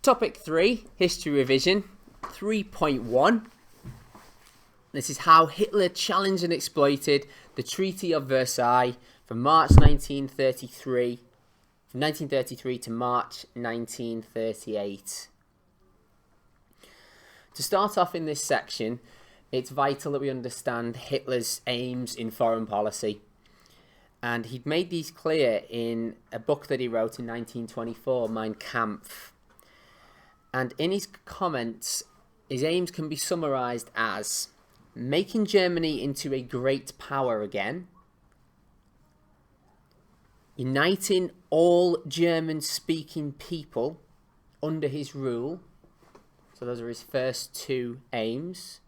Topic 3, History Revision, 3.1. This is how Hitler challenged and exploited the Treaty of Versailles from March 1933, from 1933 to March 1938. To start off in this section, it's vital that we understand Hitler's aims in foreign policy. And he'd made these clear in a book that he wrote in 1924, Mein Kampf. And in his comments, his aims can be summarised as making Germany into a great power again, uniting all German-speaking people under his rule. So those are his first two aims.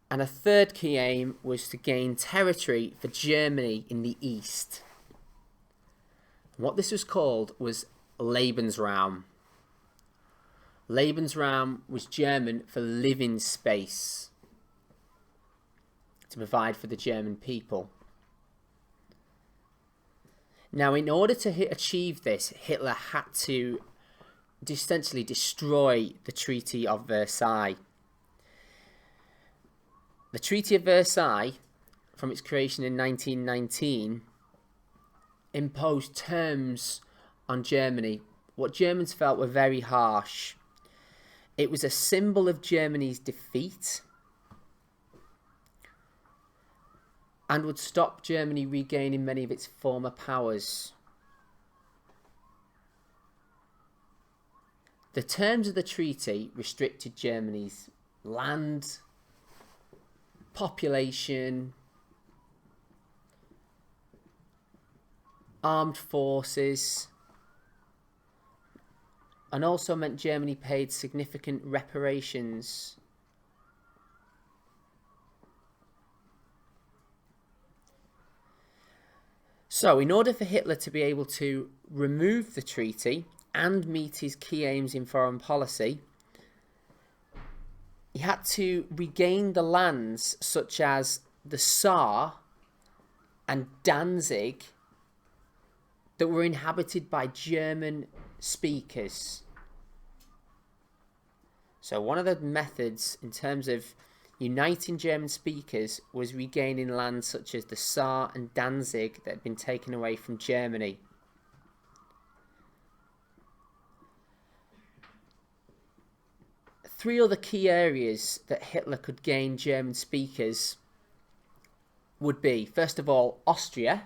And a third key aim was to gain territory for Germany in the east. What this was called was Lebensraum. Lebensraum was German for living space, to provide for the German people. Now, in order to achieve this, Hitler had to essentially destroy the Treaty of Versailles. The Treaty of Versailles, from its creation in 1919, imposed terms on Germany, what Germans felt were very harsh. It was a symbol of Germany's defeat and would stop Germany regaining many of its former powers. The terms of the treaty restricted Germany's land, population, armed forces, and also meant Germany paid significant reparations. So, in order for Hitler to be able to remove the treaty and meet his key aims in foreign policy, he had to regain the lands such as the Tsar and Danzig that were inhabited by German speakers. So one of the methods in terms of uniting German speakers was regaining lands such as the Tsar and Danzig that had been taken away from Germany. Three other key areas that Hitler could gain German speakers would be, first of all, Austria,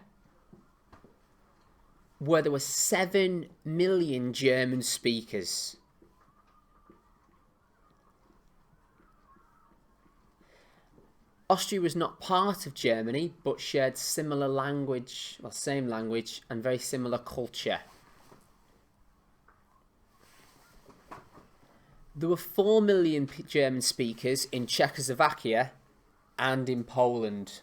where there were 7 million German speakers. Austria was not part of Germany, but shared similar language, well, same language, and very similar culture. There were 4 million German speakers in Czechoslovakia and in Poland.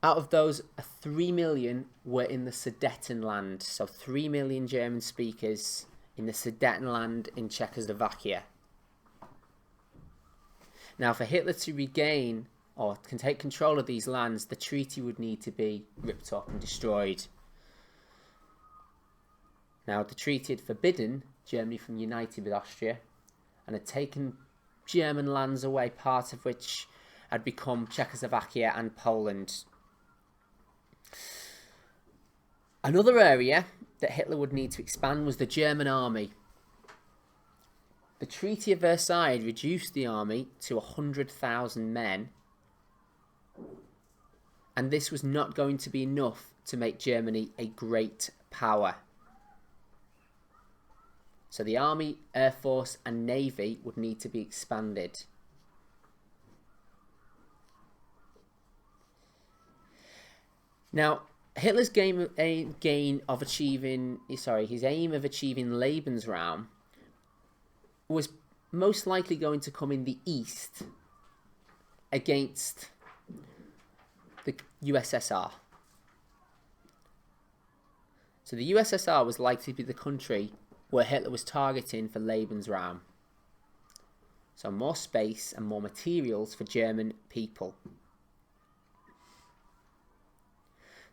Out of those, 3 million were in the Sudetenland. So 3 million German speakers in the Sudetenland in Czechoslovakia. Now, for Hitler to regain or can take control of these lands, the treaty would need to be ripped up and destroyed. Now, the treaty had forbidden Germany from uniting with Austria and had taken German lands away, part of which had become Czechoslovakia and Poland. Another area that Hitler would need to expand was the German army. The Treaty of Versailles had reduced the army to 100,000 men, and this was not going to be enough to make Germany a great power. So the army, air force and navy would need to be expanded. Now, Hitler's his aim of achieving Lebensraum was most likely going to come in the east against the USSR. So the USSR was likely to be the country where Hitler was targeting for Lebensraum. So more space and more materials for German people.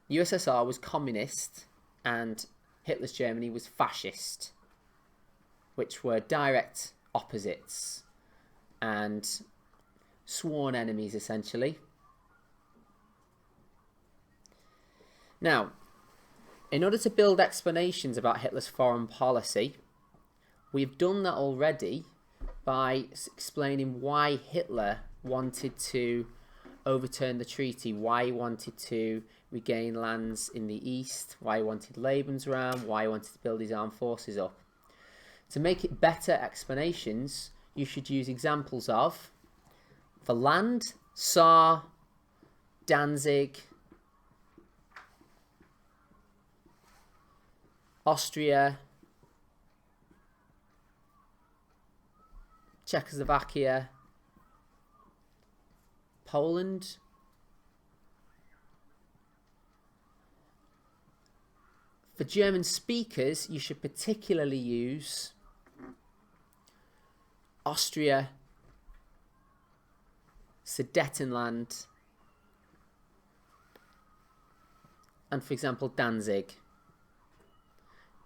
USSR was communist and Hitler's Germany was fascist, which were direct opposites and sworn enemies, essentially. Now, in order to build explanations about Hitler's foreign policy, we've done that already by explaining why Hitler wanted to overturn the treaty, why he wanted to regain lands in the east, why he wanted Lebensraum, why he wanted to build his armed forces up. To make it better explanations, you should use examples of, for land, Saar, Danzig, Austria, Czechoslovakia, Poland, for German speakers, you should particularly use Austria, Sudetenland, and for example Danzig.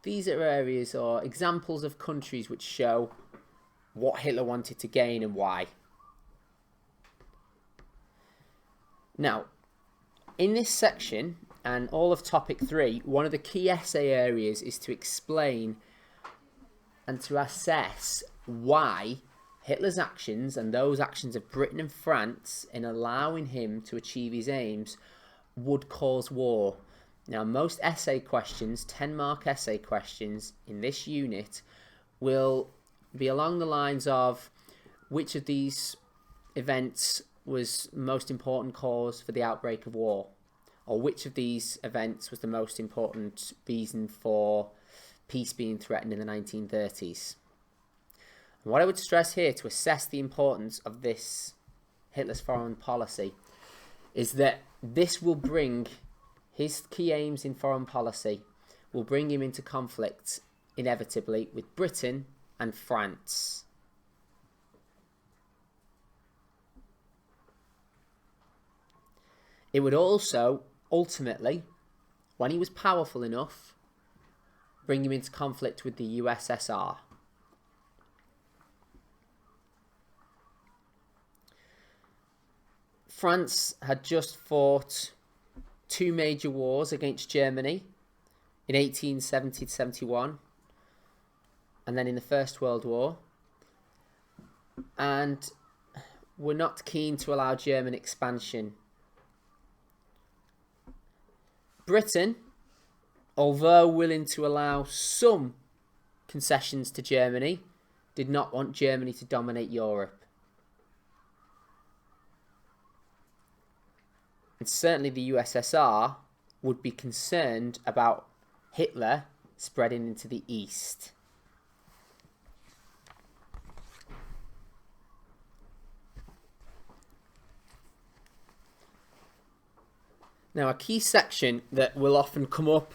These are areas or examples of countries which show what Hitler wanted to gain and why. Now, in this section and all of topic 3, one of the key essay areas is to explain and to assess why Hitler's actions and those actions of Britain and France in allowing him to achieve his aims would cause war. Now, most essay questions, 10-mark essay questions in this unit, will be along the lines of which of these events was most important cause for the outbreak of war, or which of these events was the most important reason for peace being threatened in the 1930s. And what I would stress here to assess the importance of this Hitler's foreign policy is that this will bring his key aims in foreign policy, will bring him into conflict inevitably with Britain and France. It would also, ultimately, when he was powerful enough, bring him into conflict with the USSR. France had just fought 2 major wars against Germany in 1870-71 and then in the First World War, and were not keen to allow German expansion. Britain, although willing to allow some concessions to Germany, did not want Germany to dominate Europe. And certainly the USSR would be concerned about Hitler spreading into the East. Now, a key section that will often come up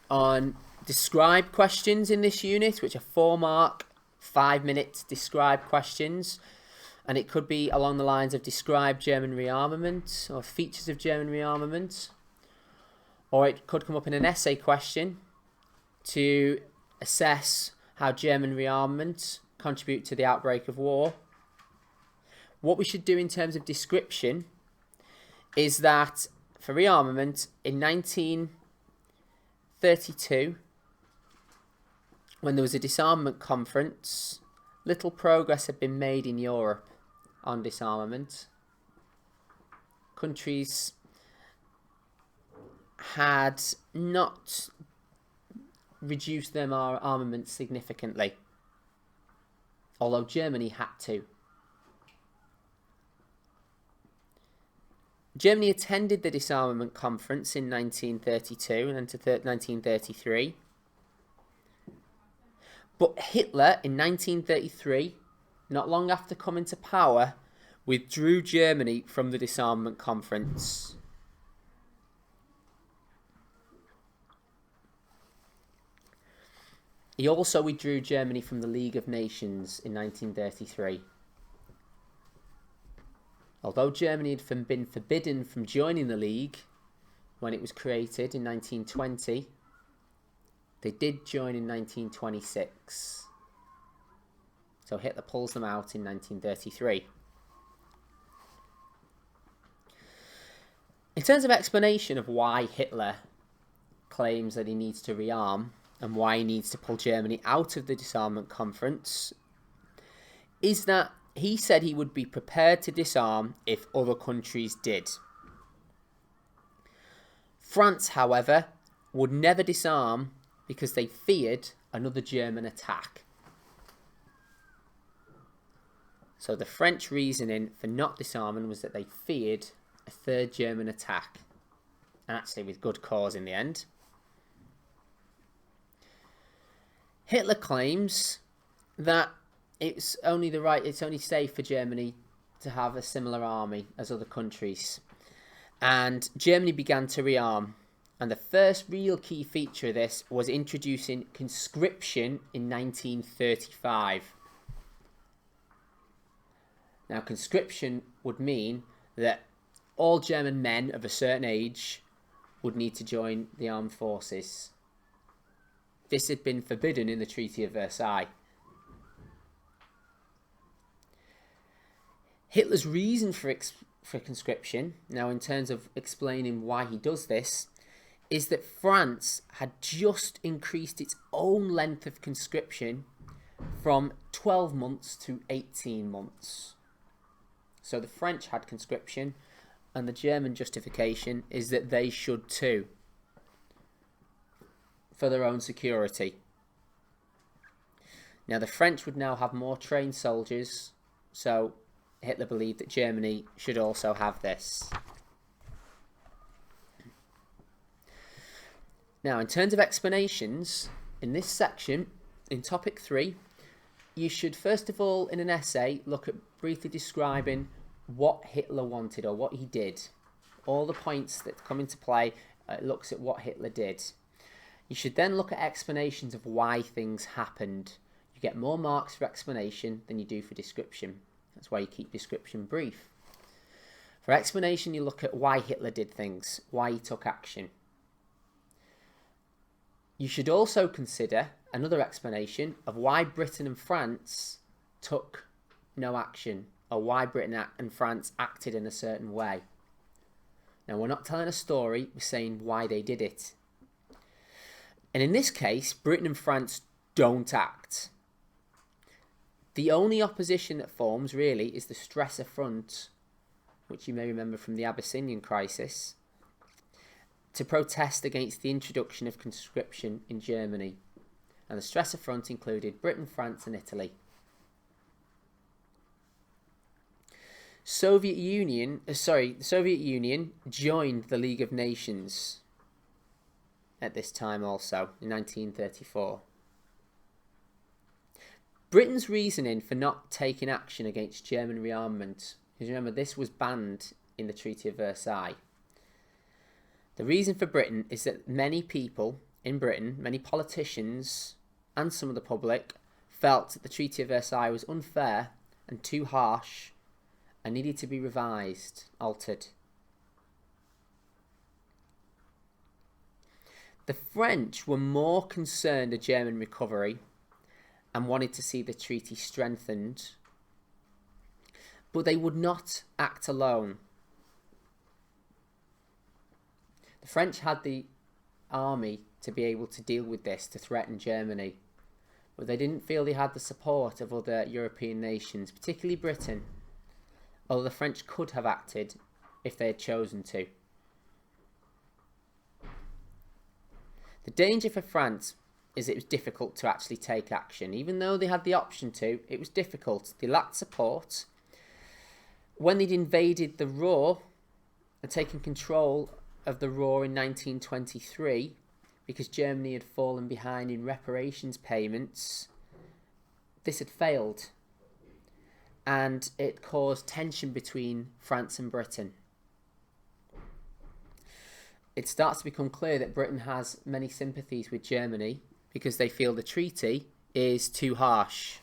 on describe questions in this unit, which are 4-mark, 5-minute describe questions. And it could be along the lines of describe German rearmament or features of German rearmament. Or it could come up in an essay question to assess how German rearmament contribute to the outbreak of war. What we should do in terms of description is that for rearmament in 1932, when there was a disarmament conference, little progress had been made in Europe on disarmament. Countries had not reduced their armament significantly, although Germany had to. Germany attended the disarmament conference in 1932 and into 1933. But Hitler, in 1933, not long after coming to power, withdrew Germany from the disarmament conference. He also withdrew Germany from the League of Nations in 1933. Although Germany had been forbidden from joining the League, when it was created in 1920. They did join in 1926. So Hitler pulls them out in 1933. In terms of explanation of why Hitler claims that he needs to rearm and why he needs to pull Germany out of the disarmament conference, is that he said he would be prepared to disarm if other countries did. France, however, would never disarm because they feared another German attack. So the French reasoning for not disarming was that they feared a third German attack, and actually with good cause in the end. Hitler claims that it's only safe for Germany to have a similar army as other countries, and Germany began to rearm. And the first real key feature of this was introducing conscription in 1935. Now, conscription would mean that all German men of a certain age would need to join the armed forces. This had been forbidden in the Treaty of Versailles. Hitler's reason for conscription, now in terms of explaining why he does this, is that France had just increased its own length of conscription from 12 months to 18 months. So the French had conscription, and the German justification is that they should too, for their own security. Now the French would now have more trained soldiers, so Hitler believed that Germany should also have this. Now, in terms of explanations, in this section, in topic 3, you should first of all, in an essay, look at briefly describing what Hitler wanted or what he did. All the points that come into play, looks at what Hitler did. You should then look at explanations of why things happened. You get more marks for explanation than you do for description. That's why you keep description brief. For explanation, you look at why Hitler did things, why he took action. You should also consider another explanation of why Britain and France took no action, or why Britain and France acted in a certain way. Now, we're not telling a story, we're saying why they did it. And in this case, Britain and France don't act. The only opposition that forms, really, is the Strasser Front, which you may remember from the Abyssinian Crisis, to protest against the introduction of conscription in Germany. And the Strasser Front included Britain, France and Italy. The Soviet Union joined the League of Nations at this time also, in 1934. Britain's reasoning for not taking action against German rearmament, because remember this was banned in the Treaty of Versailles. The reason for Britain is that many people in Britain, many politicians and some of the public, felt that the Treaty of Versailles was unfair and too harsh and needed to be revised, altered. The French were more concerned with German recovery and wanted to see the treaty strengthened, but they would not act alone. The French had the army to be able to deal with this, to threaten Germany, but they didn't feel they had the support of other European nations, particularly Britain, although the French could have acted if they had chosen to. The danger for France is it was difficult to actually take action. Even though they had the option to, it was difficult. They lacked support. When they'd invaded the Ruhr and taken control of the Ruhr in 1923, because Germany had fallen behind in reparations payments, this had failed. And it caused tension between France and Britain. It starts to become clear that Britain has many sympathies with Germany because they feel the treaty is too harsh.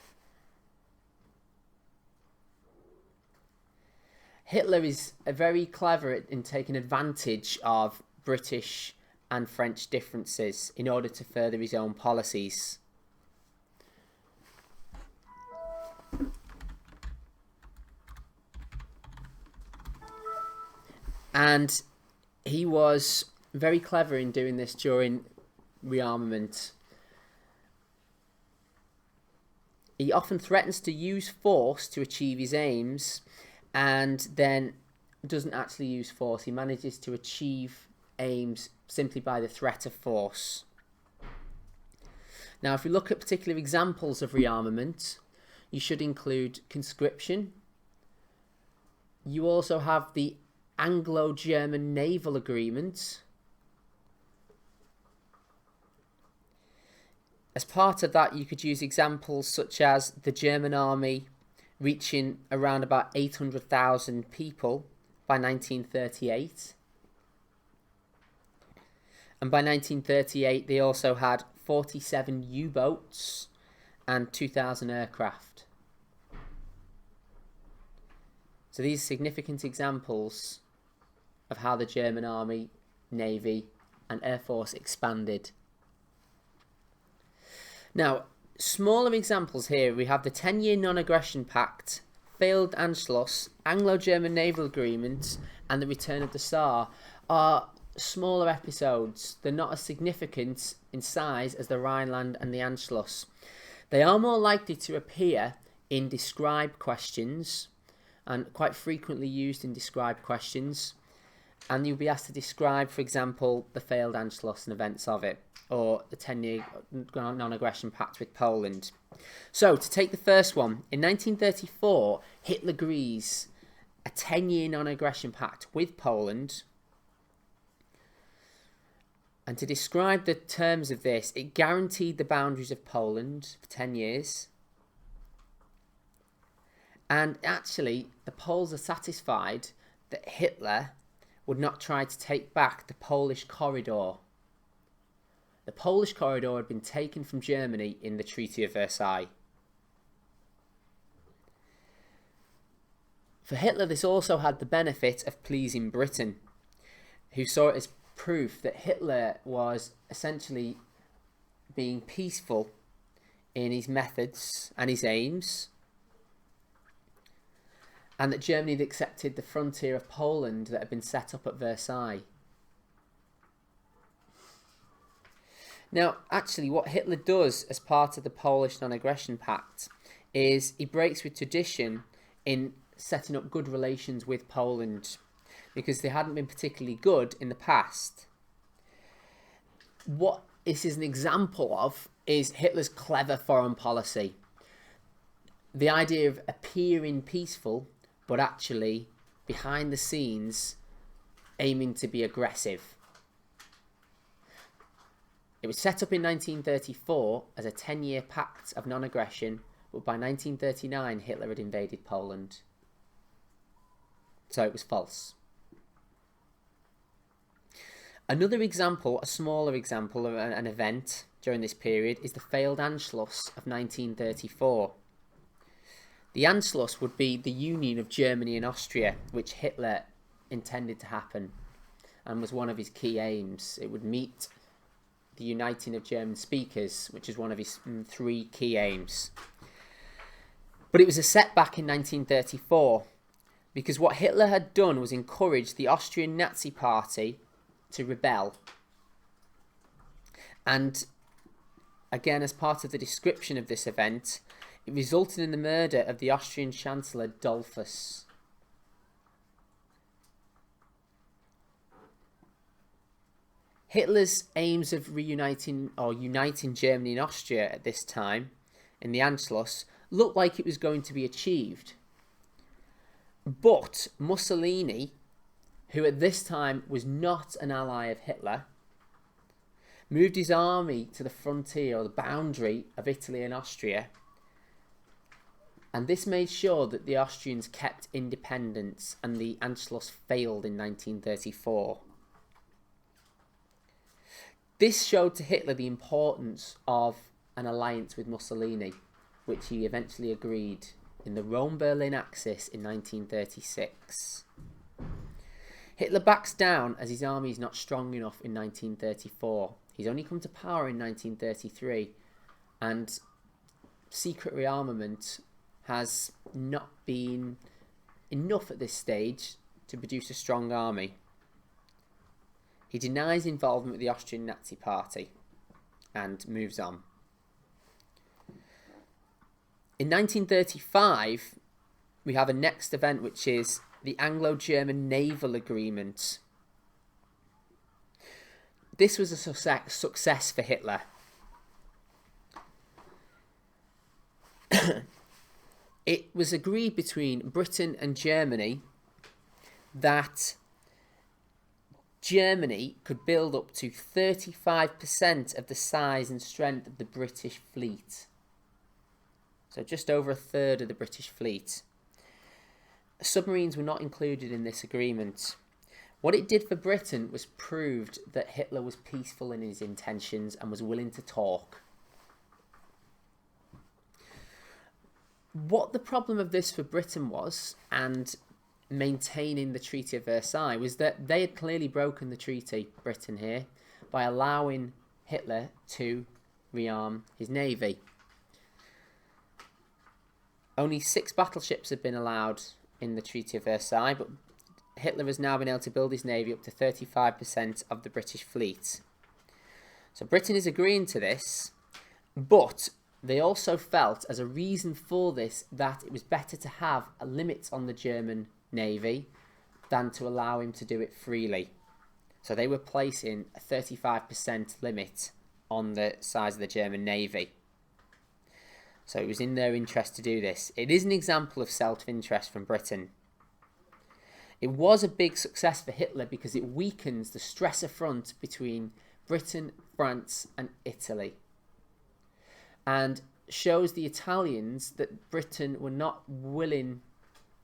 Hitler is very clever in taking advantage of British and French differences in order to further his own policies. And he was very clever in doing this during rearmament. He often threatens to use force to achieve his aims and then doesn't actually use force. He manages to achieve aims simply by the threat of force. Now, if we look at particular examples of rearmament, you should include conscription. You also have the Anglo-German Naval Agreement. As part of that, you could use examples such as the German army reaching around about 800,000 people by 1938. And by 1938, they also had 47 U-boats and 2,000 aircraft. So these are significant examples of how the German army, navy and air force expanded. Now, smaller examples here, we have the 10-year non-aggression pact, failed Anschluss, Anglo-German naval agreement and the return of the Tsar are smaller episodes. They're not as significant in size as the Rhineland and the Anschluss. They are more likely to appear in described questions and quite frequently used in described questions. And you'll be asked to describe, for example, the failed Anschluss and events of it, or the 10-year non-aggression pact with Poland. So, to take the first one, in 1934, Hitler agrees a 10-year non-aggression pact with Poland. And to describe the terms of this, it guaranteed the boundaries of Poland for 10 years. And actually, the Poles are satisfied that Hitler would not try to take back the Polish corridor. The Polish corridor had been taken from Germany in the Treaty of Versailles. For Hitler, this also had the benefit of pleasing Britain, who saw it as proof that Hitler was essentially being peaceful in his methods and his aims, and that Germany had accepted the frontier of Poland that had been set up at Versailles. Now, actually, what Hitler does as part of the Polish Non-Aggression Pact is he breaks with tradition in setting up good relations with Poland, because they hadn't been particularly good in the past. What this is an example of is Hitler's clever foreign policy. The idea of appearing peaceful, but actually, behind the scenes, aiming to be aggressive. It was set up in 1934 as a 10-year pact of non-aggression, but by 1939 Hitler had invaded Poland. So it was false. Another example, a smaller example of an event during this period, is the failed Anschluss of 1934. The Anschluss would be the union of Germany and Austria, which Hitler intended to happen and was one of his key aims. It would meet the uniting of German speakers, which is one of his three key aims. But it was a setback in 1934 because what Hitler had done was encourage the Austrian Nazi Party to rebel. And again, as part of the description of this event, it resulted in the murder of the Austrian Chancellor Dollfuss. Hitler's aims of reuniting or uniting Germany and Austria at this time, in the Anschluss, looked like it was going to be achieved. But Mussolini, who at this time was not an ally of Hitler, moved his army to the frontier or the boundary of Italy and Austria. And this made sure that the Austrians kept independence and the Anschluss failed in 1934. This showed to Hitler the importance of an alliance with Mussolini, which he eventually agreed in the Rome-Berlin axis in 1936. Hitler backs down as his army is not strong enough in 1934. He's only come to power in 1933, and secret rearmament has not been enough at this stage to produce a strong army. He denies involvement with the Austrian Nazi Party and moves on. In 1935, we have a next event, which is the Anglo-German Naval Agreement. This was a success for Hitler. It was agreed between Britain and Germany that Germany could build up to 35% of the size and strength of the British fleet. So just over a third of the British fleet. Submarines were not included in this agreement. What it did for Britain was proved that Hitler was peaceful in his intentions and was willing to talk. What the problem of this for Britain was, and maintaining the Treaty of Versailles, was that they had clearly broken the treaty, Britain here, by allowing Hitler to rearm his navy. Only 6 battleships had been allowed in the Treaty of Versailles, but Hitler has now been able to build his navy up to 35% of the British fleet. So Britain is agreeing to this, but they also felt, as a reason for this, that it was better to have a limit on the German navy than to allow him to do it freely. So they were placing a 35% limit on the size of the German navy. So it was in their interest to do this. It is an example of self-interest from Britain. It was a big success for Hitler because it weakens the stressor front between Britain, France and Italy, and shows the Italians that Britain were not willing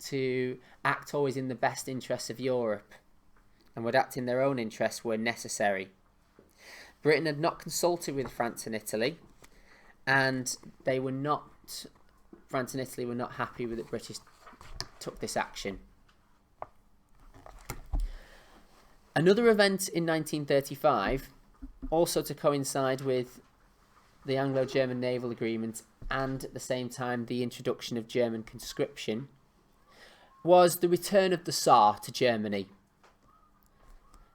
to act always in the best interests of Europe and would act in their own interests where necessary. Britain had not consulted with France and Italy, and France and Italy were not happy with it. British took this action. Another event in 1935, also to coincide with the Anglo-German Naval Agreement and at the same time the introduction of German conscription, was the return of the Tsar to Germany.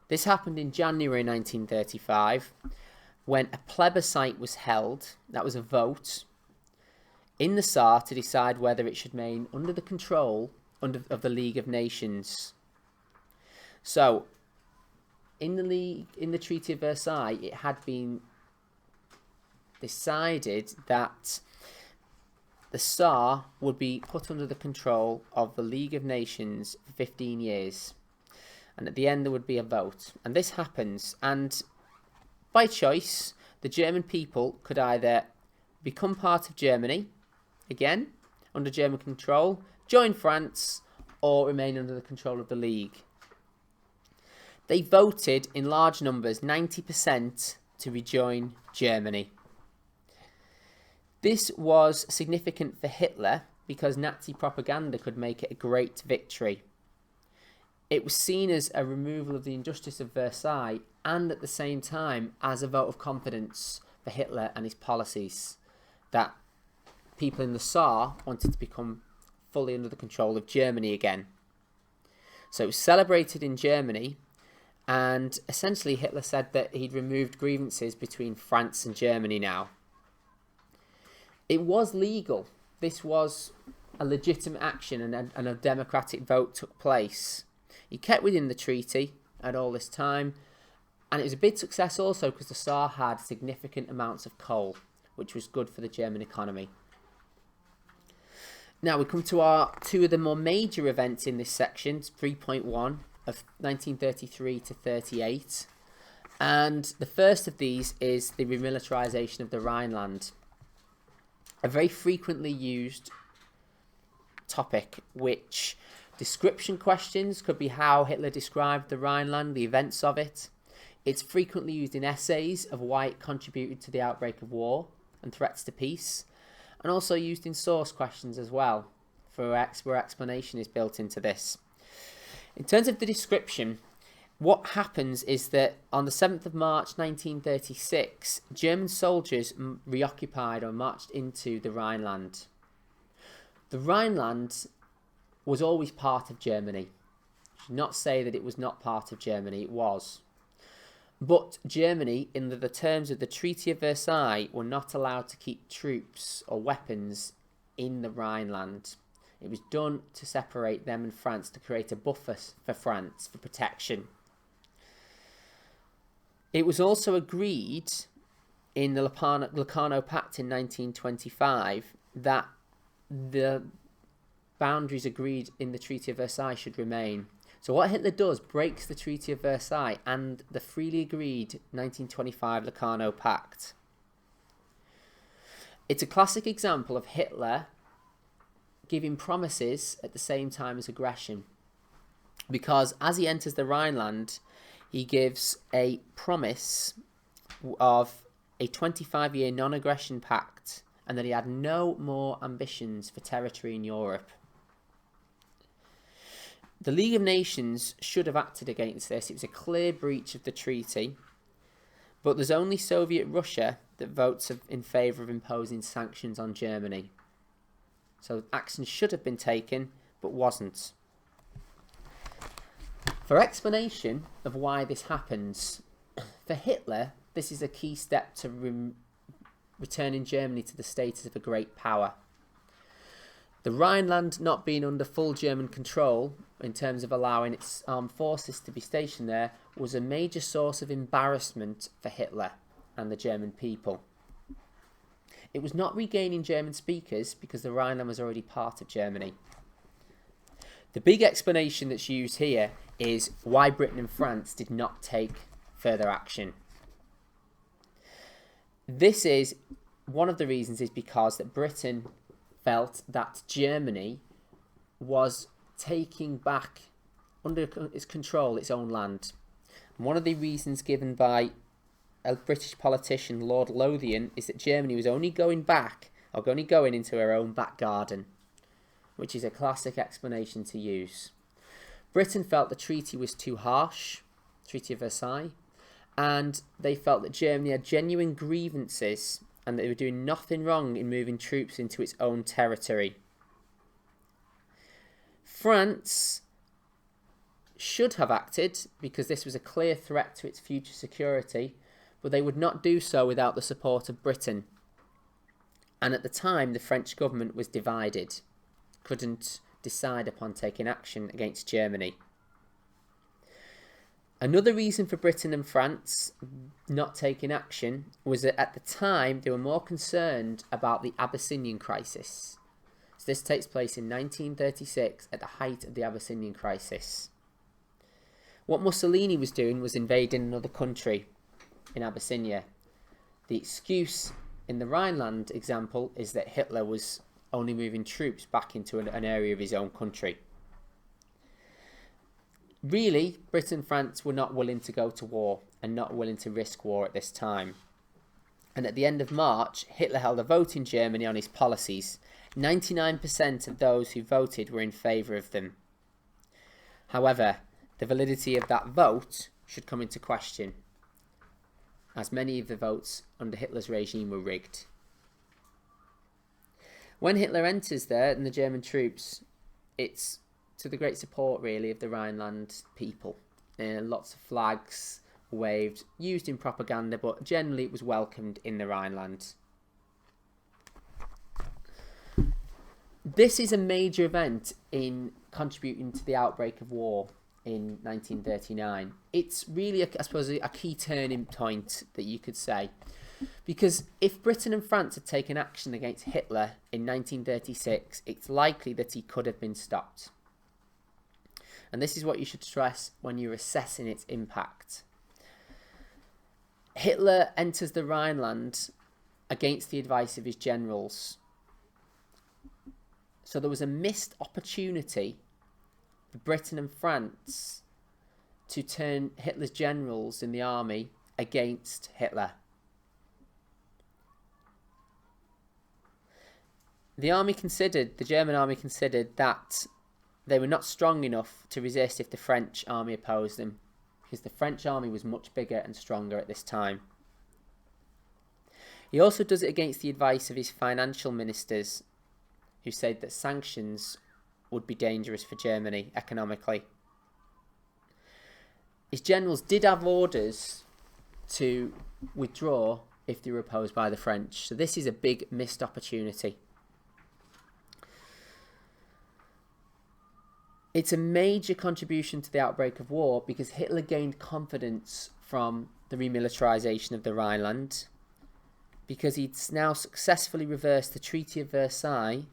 This happened in January 1935 when a plebiscite was held. That was a vote in the Tsar to decide whether it should remain under the control of the League of Nations. So in the Treaty of Versailles, it had been decided that the Tsar would be put under the control of the League of Nations for 15 years. And at the end there would be a vote. And this happens. And by choice, the German people could either become part of Germany, again, under German control, join France, or remain under the control of the League. They voted in large numbers, 90%, to rejoin Germany. This was significant for Hitler because Nazi propaganda could make it a great victory. It was seen as a removal of the injustice of Versailles and at the same time as a vote of confidence for Hitler and his policies, that people in the Tsar wanted to become fully under the control of Germany again. So it was celebrated in Germany, and essentially Hitler said that he'd removed grievances between France and Germany now. It was legal. This was a legitimate action, and a democratic vote took place. He kept within the treaty at all this time, and it was a big success also because the Tsar had significant amounts of coal, which was good for the German economy. Now we come to our two of the more major events in this section, 3.1 of 1933 to 38, and the first of these is the remilitarization of the Rhineland. A very frequently used topic, which description questions could be how Hitler described the Rhineland, the events of it. It's frequently used in essays of why it contributed to the outbreak of war and threats to peace, and also used in source questions as well, where explanation is built into this. In terms of the description, what happens is that on the 7th of March 1936, German soldiers reoccupied or marched into the Rhineland. The Rhineland was always part of Germany. I should not say that it was not part of Germany, it was. But Germany, in the terms of the Treaty of Versailles, were not allowed to keep troops or weapons in the Rhineland. It was done to separate them and France, to create a buffer for France, for protection. It was also agreed in the Locarno Pact in 1925 that the boundaries agreed in the Treaty of Versailles should remain. So what Hitler does, breaks the Treaty of Versailles and the freely agreed 1925 Locarno Pact. It's a classic example of Hitler giving promises at the same time as aggression. Because as he enters the Rhineland, he gives a promise of a 25-year non-aggression pact, and that he had no more ambitions for territory in Europe. The League of Nations should have acted against this. It was a clear breach of the treaty, but there's only Soviet Russia that votes in favour of imposing sanctions on Germany. So action should have been taken, but wasn't. For explanation of why this happens, for Hitler, this is a key step to returning Germany to the status of a great power. The Rhineland not being under full German control, in terms of allowing its armed forces to be stationed there, was a major source of embarrassment for Hitler and the German people. It was not regaining German speakers because the Rhineland was already part of Germany. The big explanation that's used here is why Britain and France did not take further action. This is one of the reasons is because that Britain felt that Germany was taking back under its control its own land. And one of the reasons given by a British politician, Lord Lothian, is that Germany was only going into her own back garden, which is a classic explanation to use. Britain felt the treaty was too harsh, Treaty of Versailles, and they felt that Germany had genuine grievances and they were doing nothing wrong in moving troops into its own territory. France should have acted because this was a clear threat to its future security, but they would not do so without the support of Britain. And at the time, the French government was divided, couldn't decide upon taking action against Germany. Another reason for Britain and France not taking action was that at the time they were more concerned about the Abyssinian Crisis. So this takes place in 1936 at the height of the Abyssinian Crisis. What Mussolini was doing was invading another country in Abyssinia. The excuse in the Rhineland example is that Hitler was only moving troops back into an area of his own country. Really, Britain and France were not willing to go to war and not willing to risk war at this time. And at the end of March, Hitler held a vote in Germany on his policies. 99% of those who voted were in favour of them. However, the validity of that vote should come into question, as many of the votes under Hitler's regime were rigged. When Hitler enters there and the German troops, it's to the great support, really, of the Rhineland people. Lots of flags waved, used in propaganda, but generally it was welcomed in the Rhineland. This is a major event in contributing to the outbreak of war in 1939. It's really, I suppose, a key turning point that you could say. Because if Britain and France had taken action against Hitler in 1936, it's likely that he could have been stopped. And this is what you should stress when you're assessing its impact. Hitler enters the Rhineland against the advice of his generals. So there was a missed opportunity for Britain and France to turn Hitler's generals in the army against Hitler. The German army considered that they were not strong enough to resist if the French army opposed them. because the French army was much bigger and stronger at this time. He also does it against the advice of his financial ministers, who said that sanctions would be dangerous for Germany economically. His generals did have orders to withdraw if they were opposed by the French, so this is a big missed opportunity. It's a major contribution to the outbreak of war because Hitler gained confidence from the remilitarization of the Rhineland, because he'd now successfully reversed the Treaty of Versailles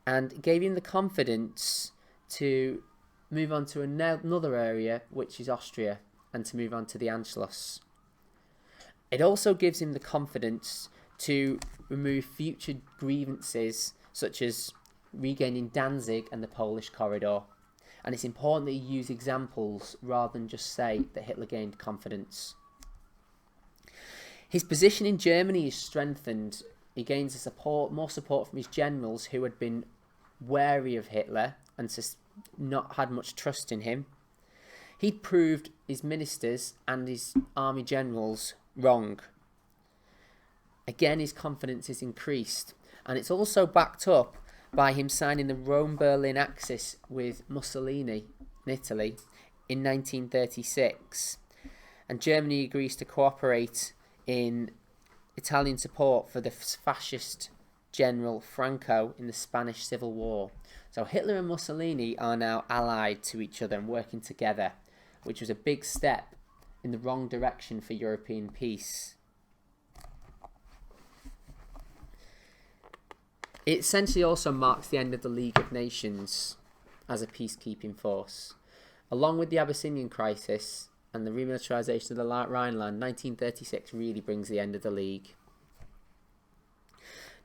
and gave him the confidence to move on to another area, which is Austria, and to move on to the Anschluss. It also gives him the confidence to remove future grievances, such as regaining Danzig and the Polish corridor. And it's important that you use examples rather than just say that Hitler gained confidence. His position in Germany is strengthened. He gains more support from his generals, who had been wary of Hitler and not had much trust in him. He'd proved his ministers and his army generals wrong. Again, his confidence is increased, and it's also backed up by him signing the Rome-Berlin Axis with Mussolini in Italy in 1936. And Germany agrees to cooperate in Italian support for the fascist general Franco in the Spanish Civil War. So Hitler and Mussolini are now allied to each other and working together, which was a big step in the wrong direction for European peace. It essentially also marks the end of the League of Nations as a peacekeeping force. Along with the Abyssinian Crisis and the remilitarization of the Rhineland, 1936 really brings the end of the League.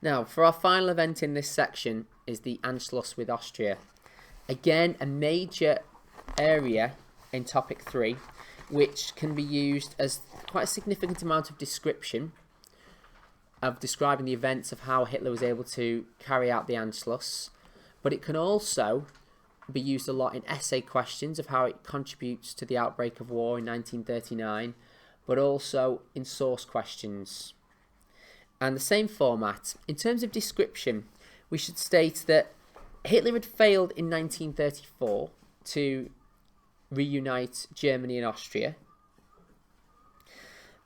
Now, for our final event in this section is the Anschluss with Austria. Again, a major area in topic 3, which can be used as quite a significant amount of description of describing the events of how Hitler was able to carry out the Anschluss, but it can also be used a lot in essay questions of how it contributes to the outbreak of war in 1939, but also in source questions. And the same format. In terms of description, we should state that Hitler had failed in 1934 to reunite Germany and Austria.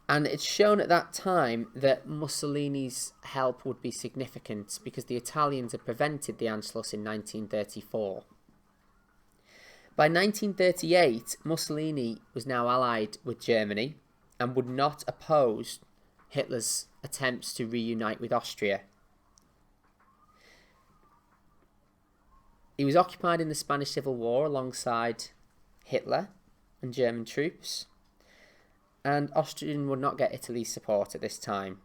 And it's shown at that time that Mussolini's help would be significant because the Italians had prevented the Anschluss in 1934. By 1938, Mussolini was now allied with Germany and would not oppose Hitler's attempts to reunite with Austria. He was occupied in the Spanish Civil War alongside Hitler and German troops, and Austria would not get Italy's support at this time.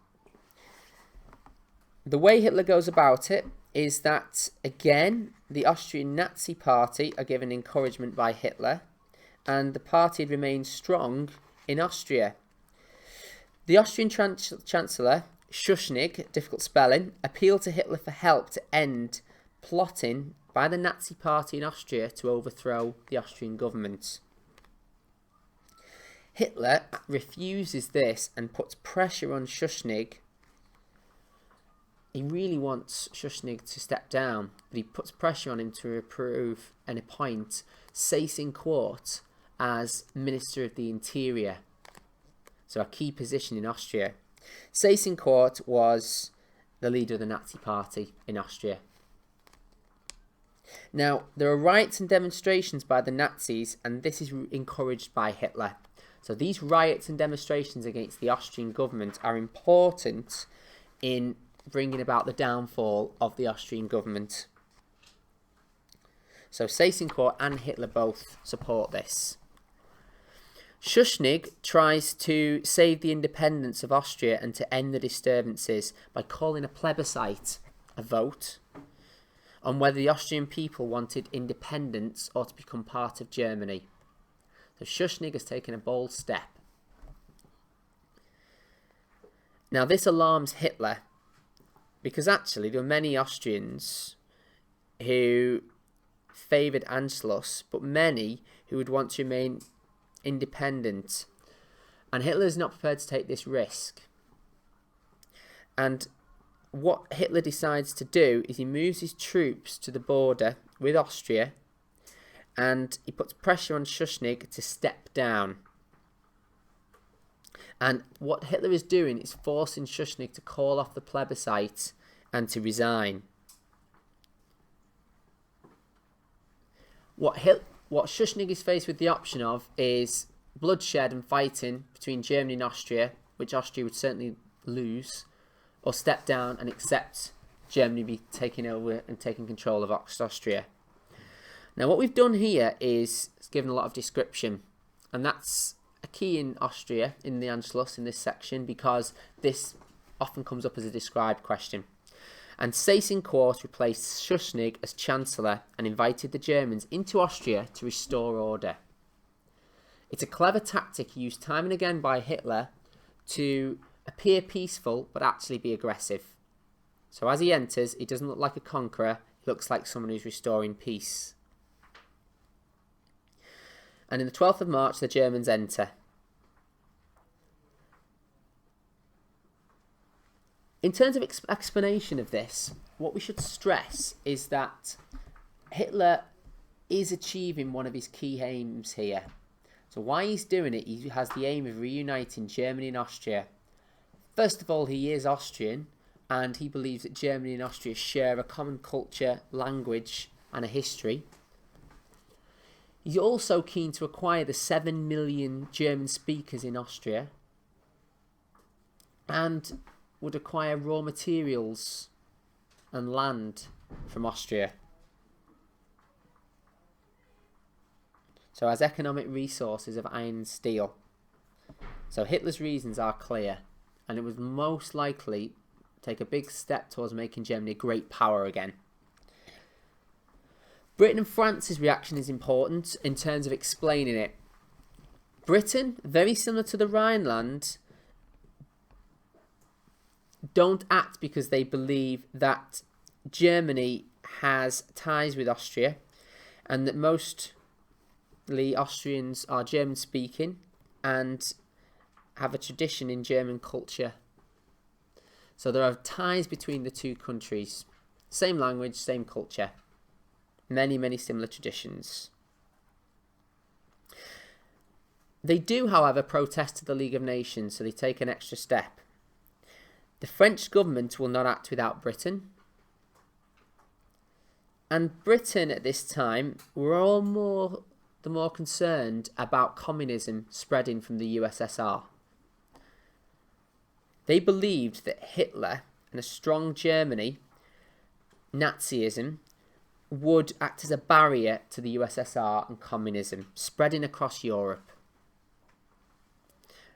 The way Hitler goes about it is that, again, the Austrian Nazi Party are given encouragement by Hitler, and the party had remained strong in Austria. The Austrian Chancellor, Schuschnigg, difficult spelling, appealed to Hitler for help to end plotting by the Nazi Party in Austria to overthrow the Austrian government. Hitler refuses this and puts pressure on Schuschnigg. He really wants Schuschnigg to step down, but he puts pressure on him to approve and appoint Seyss-Inquart as Minister of the Interior. So a key position in Austria. Seyss-Inquart was the leader of the Nazi Party in Austria. Now, there are riots and demonstrations by the Nazis, and this is encouraged by Hitler. So these riots and demonstrations against the Austrian government are important in bringing about the downfall of the Austrian government. So Seyss-Inquart and Hitler both support this. Schuschnigg tries to save the independence of Austria and to end the disturbances by calling a plebiscite, a vote, on whether the Austrian people wanted independence or to become part of Germany. So Schuschnigg has taken a bold step. Now this alarms Hitler, because actually there were many Austrians who favoured Anschluss, but many who would want to remain independent. And Hitler's not prepared to take this risk. And what Hitler decides to do is he moves his troops to the border with Austria, and he puts pressure on Schuschnigg to step down. And what Hitler is doing is forcing Schuschnigg to call off the plebiscite and to resign. What Schuschnigg is faced with the option of is bloodshed and fighting between Germany and Austria, which Austria would certainly lose, or step down and accept Germany be taking over and taking control of Austria. Now what we've done here is given a lot of description, and that's a key in Austria in the Anschluss in this section, because this often comes up as a described question. And Seyss-Inquart replaced Schuschnigg as Chancellor and invited the Germans into Austria to restore order. It's a clever tactic used time and again by Hitler to appear peaceful but actually be aggressive. So as he enters, he doesn't look like a conqueror, he looks like someone who's restoring peace. And on the 12th of March, the Germans enter. In terms of explanation of this, what we should stress is that Hitler is achieving one of his key aims here. So why he's doing it, he has the aim of reuniting Germany and Austria. First of all, he is Austrian, and he believes that Germany and Austria share a common culture, language, and a history. He's also keen to acquire the 7 million German speakers in Austria, and would acquire raw materials and land from Austria. So as economic resources of iron and steel. So Hitler's reasons are clear, and it would most likely take a big step towards making Germany a great power again. Britain and France's reaction is important in terms of explaining it. Britain, very similar to the Rhineland, don't act because they believe that Germany has ties with Austria and that mostly Austrians are German speaking and have a tradition in German culture. So there are ties between the two countries. Same language, same culture. Many, many similar traditions. They do, however, protest to the League of Nations, so they take an extra step. The French government will not act without Britain. And Britain at this time were all the more concerned about communism spreading from the USSR. They believed that Hitler and a strong Germany, Nazism, would act as a barrier to the USSR and communism spreading across Europe.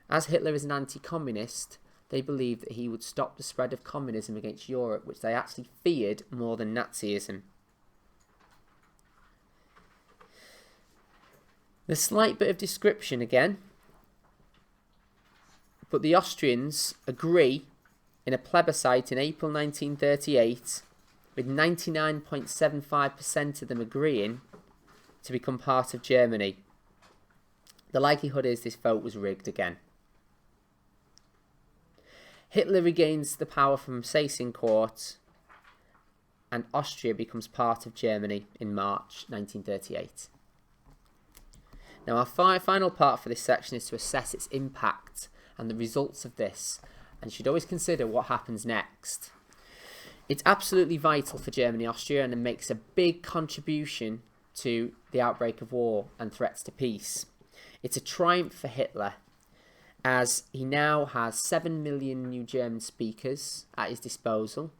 As Hitler is an anti-communist, they believed that he would stop the spread of communism against Europe, which they actually feared more than Nazism. The slight bit of description again, but the Austrians agree in a plebiscite in April 1938, with 99.75% of them agreeing to become part of Germany. The likelihood is this vote was rigged again. Hitler regains the power from Seyss-Inquart, and Austria becomes part of Germany in March 1938. Now our final part for this section is to assess its impact and the results of this, and you should always consider what happens next. It's absolutely vital for Germany and Austria, and it makes a big contribution to the outbreak of war and threats to peace. It's a triumph for Hitler, as he now has 7 million new German speakers at his disposal.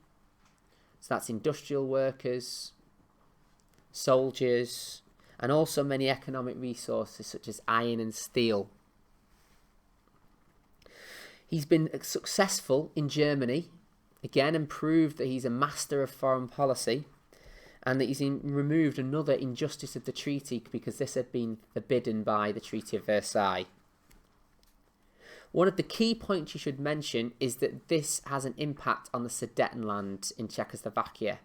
So that's industrial workers, soldiers, and also many economic resources such as iron and steel. He's been successful in Germany, again, and proved that he's a master of foreign policy, and that he's removed another injustice of the treaty because this had been forbidden by the Treaty of Versailles. One of the key points you should mention is that this has an impact on the Sudetenland in Czechoslovakia,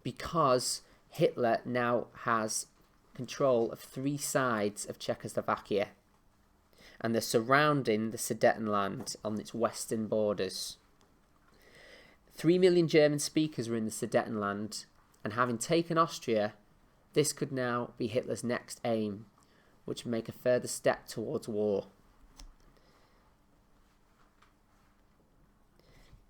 because Hitler now has control of 3 sides of Czechoslovakia. and they're surrounding the Sudetenland on its western borders. 3 million German speakers were in the Sudetenland, and having taken Austria, this could now be Hitler's next aim, which would make a further step towards war.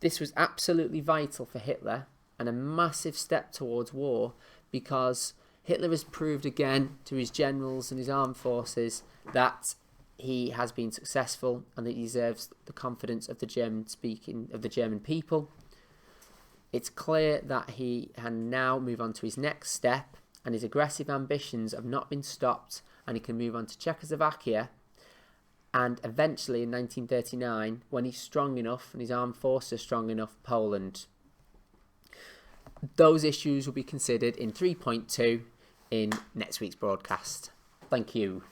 This was absolutely vital for Hitler and a massive step towards war, because Hitler has proved again to his generals and his armed forces that he has been successful and that he deserves the confidence of the German people. It's clear that he can now move on to his next step, and his aggressive ambitions have not been stopped, and he can move on to Czechoslovakia, and eventually in 1939, when he's strong enough and his armed forces are strong enough, Poland. Those issues will be considered in 3.2 in next week's broadcast. Thank you.